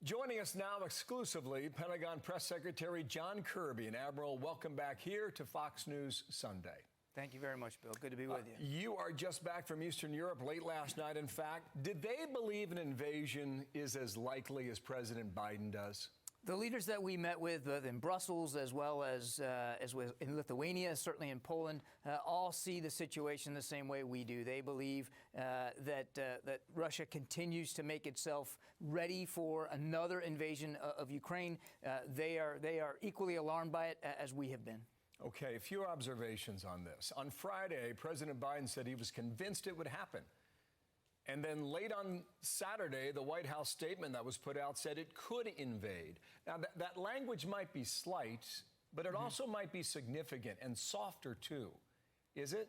Joining us now exclusively, Pentagon Press Secretary John Kirby. And Admiral, welcome back here to Fox News Sunday. Thank you very much, Bill. Good to be with you. You are just back from Eastern Europe late last night, in fact. Did they believe an invasion is as likely as President Biden does? The leaders that we met with in Brussels, as well as in Lithuania, certainly in Poland, all see the situation the same way we do. They believe that Russia continues to make itself ready for another invasion of Ukraine. They are equally alarmed by it as we have been. Okay, a few observations on this. On Friday, President Biden said he was convinced it would happen. And then late on Saturday, the White House statement that was put out said it could invade. Now, that language might be slight, but it also might be significant and softer, too. Is it?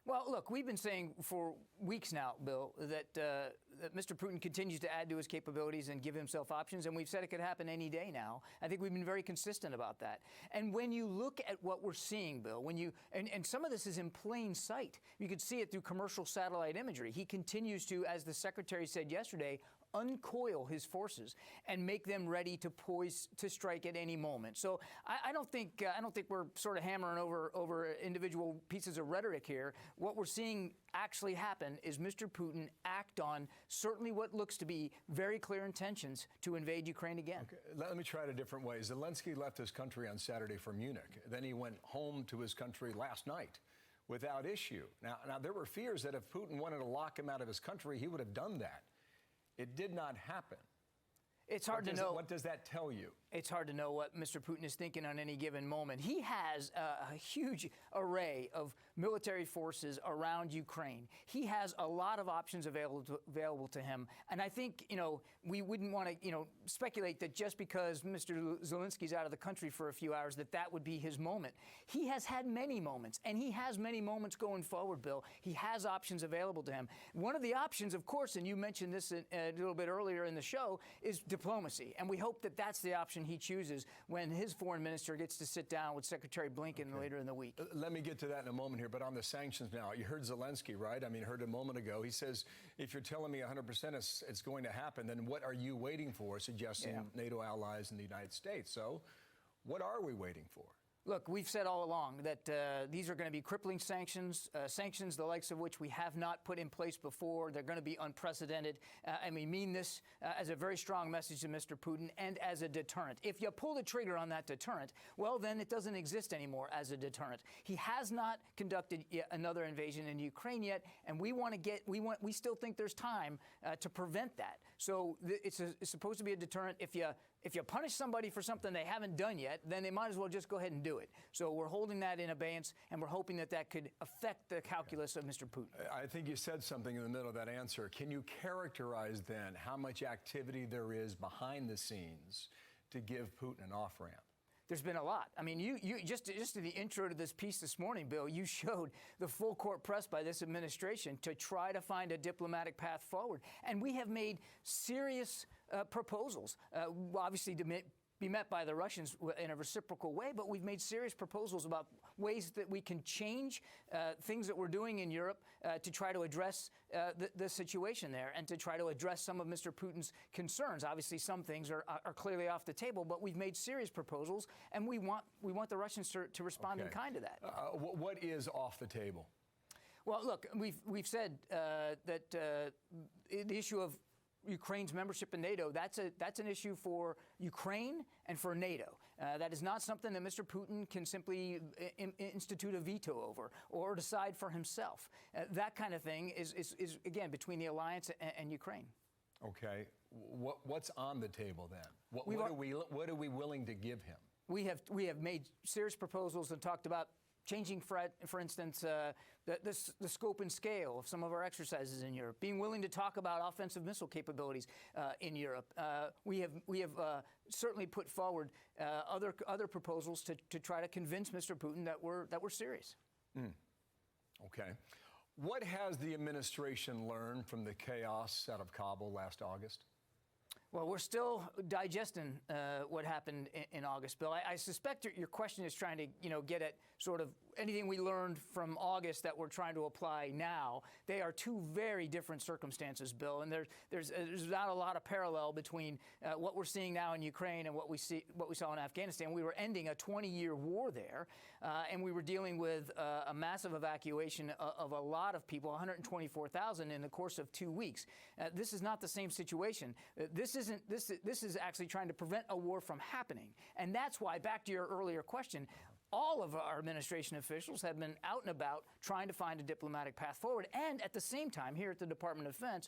Well, look, we've been saying for weeks now, Bill, that Mr. Putin continues to add to his capabilities and give himself options, and we've said it could happen any day now. I think we've been very consistent about that. And when you look at what we're seeing, Bill, and some of this is in plain sight. You could see it through commercial satellite imagery. He continues to, as the Secretary said yesterday, uncoil his forces and make them ready to poise to strike at any moment. So I don't think we're sort of hammering over individual pieces of rhetoric here. What we're seeing actually happen is Mr. Putin act on certainly what looks to be very clear intentions to invade Ukraine again. Okay. Let me try it a different way. Zelensky left his country on Saturday for Munich. Then he went home to his country last night without issue. Now there were fears that if Putin wanted to lock him out of his country, he would have done that. It did not happen. It's hard to know. What does that tell you? It's hard to know what Mr. Putin is thinking on any given moment. He has a huge array of military forces around Ukraine. He has a lot of options available to him. And I think, we wouldn't want to, speculate that just because Mr. Zelensky's out of the country for a few hours, that would be his moment. He has had many moments, and he has many moments going forward, Bill. He has options available to him. One of the options, of course, and you mentioned this a little bit earlier in the show, is diplomacy. And we hope that that's the option he chooses when his foreign minister gets to sit down with Secretary Blinken later in the week. Let me get to that in a moment here, but on the sanctions now, you heard Zelensky, right? I mean, heard a moment ago. He says, if you're telling me 100% it's going to happen, then what are you waiting for, suggesting NATO allies in the United States. So what are we waiting for? Look, we've said all along that these are going to be crippling sanctions, sanctions the likes of which we have not put in place before. They're going to be unprecedented. And we mean this as a very strong message to Mr. Putin and as a deterrent. If you pull the trigger on that deterrent, well, then it doesn't exist anymore as a deterrent. He has not conducted yet another invasion in Ukraine yet, and we still think there's time to prevent that. So it's supposed to be a deterrent. If you punish somebody for something they haven't done yet, then they might as well just go ahead and do it. So we're holding that in abeyance, and we're hoping that could affect the calculus of Mr. Putin. I think you said something in the middle of that answer. Can you characterize then how much activity there is behind the scenes to give Putin an off-ramp? There's been a lot. I mean, you just in the intro to this piece this morning, Bill, you showed the full court press by this administration to try to find a diplomatic path forward. And we have made serious proposals, obviously to be met by the Russians in a reciprocal way, but we've made serious proposals about ways that we can change things that we're doing in Europe to try to address the situation there and to try to address some of Mr. Putin's concerns. Obviously, some things are clearly off the table, but we've made serious proposals, and we want the Russians to respond in kind to that. What is off the table? Well, look, we've said that the issue of Ukraine's membership in NATO, that's an issue for Ukraine and for NATO. That is not something that Mr. Putin can simply institute a veto over or decide for himself. That kind of thing is again, between the alliance and Ukraine. Okay. What's on the table then? What are we willing to give him? We have made serious proposals and talked about changing, for instance, the scope and scale of some of our exercises in Europe, being willing to talk about offensive missile capabilities in Europe. We have certainly put forward other proposals to try to convince Mr. Putin that we're serious. Okay. What has the administration learned from the chaos out of Kabul last August? Well, we're still digesting what happened in August, Bill. I suspect your question is trying to, get at sort of anything we learned from August that we're trying to apply now, they are two very different circumstances, Bill. And there's not a lot of parallel between what we're seeing now in Ukraine and what we saw in Afghanistan. We were ending a 20-year war there, and we were dealing with a massive evacuation of a lot of people, 124,000 in the course of 2 weeks. This is not the same situation. This is actually trying to prevent a war from happening, and that's why, back to your earlier question, all of our administration officials have been out and about trying to find a diplomatic path forward, and at the same time, here at the Department of Defense,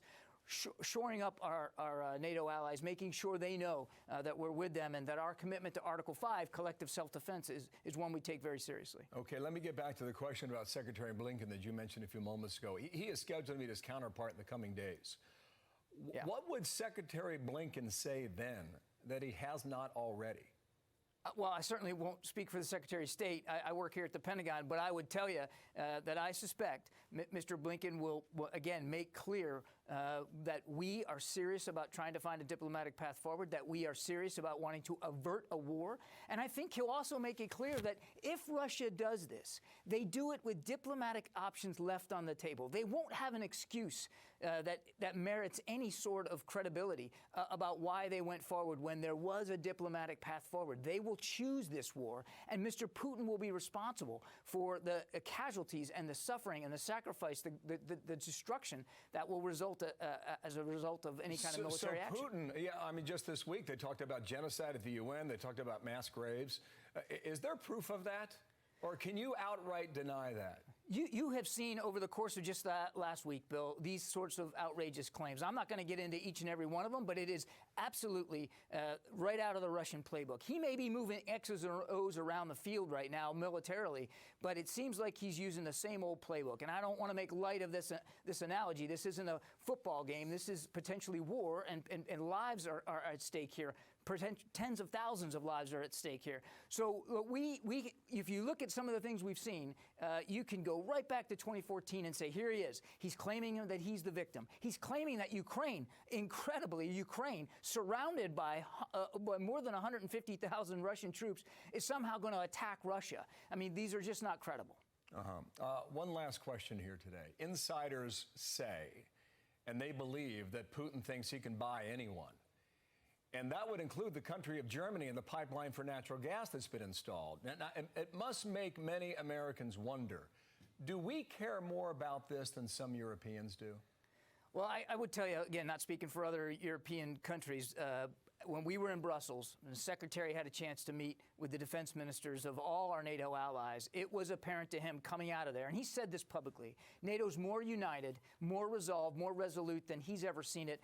shoring up our NATO allies, making sure they know that we're with them and that our commitment to Article 5, collective self-defense, is one we take very seriously. Okay, let me get back to the question about Secretary Blinken that you mentioned a few moments ago. He is scheduled to meet his counterpart in the coming days. Yeah. What would Secretary Blinken say then that he has not already? Well, I certainly won't speak for the Secretary of State. I work here at the Pentagon, but I would tell you that I suspect Mr. Blinken will again make clear that we are serious about trying to find a diplomatic path forward, that we are serious about wanting to avert a war. And I think he'll also make it clear that if Russia does this, they do it with diplomatic options left on the table. They won't have an excuse that merits any sort of credibility about why they went forward when there was a diplomatic path forward. They will choose this war, and Mr. Putin will be responsible for the casualties and the suffering and the sacrifice, the destruction that will result as a result of any kind of military action. So Putin, yeah, I mean, just this week they talked about genocide at the UN. They talked about mass graves. Is there proof of that? Or can you outright deny that? You have seen over the course of just that last week, Bill, these sorts of outrageous claims. I'm not going to get into each and every one of them, but it is absolutely right out of the Russian playbook. He may be moving X's and O's around the field right now militarily, but it seems like he's using the same old playbook. And I don't want to make light of this analogy. This isn't a football game. This is potentially war, and lives are at stake here. Tens of thousands of lives are at stake here. So if you look at some of the things we've seen, you can go right back to 2014 and say, here he is. He's claiming that he's the victim. He's claiming that Ukraine, incredibly, Ukraine, surrounded by more than 150,000 Russian troops, is somehow going to attack Russia. I mean, these are just not credible. One last question here today. Insiders say, and they believe, that Putin thinks he can buy anyone. And that would include the country of Germany and the pipeline for natural gas that's been installed. Now, it must make many Americans wonder, do we care more about this than some Europeans do? Well, I would tell you, again, not speaking for other European countries, when we were in Brussels, and the Secretary had a chance to meet with the defense ministers of all our NATO allies, it was apparent to him coming out of there, and he said this publicly, NATO's more united, more resolved, more resolute than he's ever seen it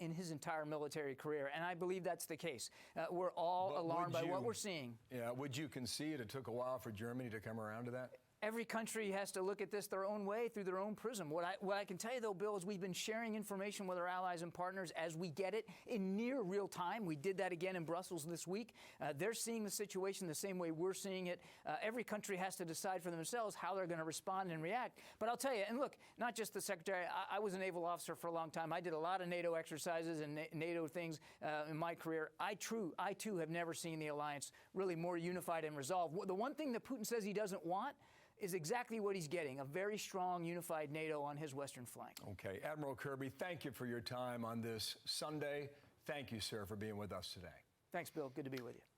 in his entire military career, and I believe that's the case. We're all alarmed by what we're seeing. Yeah, would you concede it took a while for Germany to come around to that? Every country has to look at this their own way, through their own prism. What I can tell you, though, Bill, is we've been sharing information with our allies and partners as we get it in near real time. We did that again in Brussels this week. They're seeing the situation the same way we're seeing it. Every country has to decide for themselves how they're going to respond and react. But I'll tell you, and look, not just the Secretary. I was a naval officer for a long time. I did a lot of NATO exercises and NATO things in my career. I too have never seen the alliance really more unified and resolved. The one thing that Putin says he doesn't want is exactly what he's getting, a very strong, unified NATO on his western flank. Okay. Admiral Kirby, thank you for your time on this Sunday. Thank you, sir, for being with us today. Thanks, Bill. Good to be with you.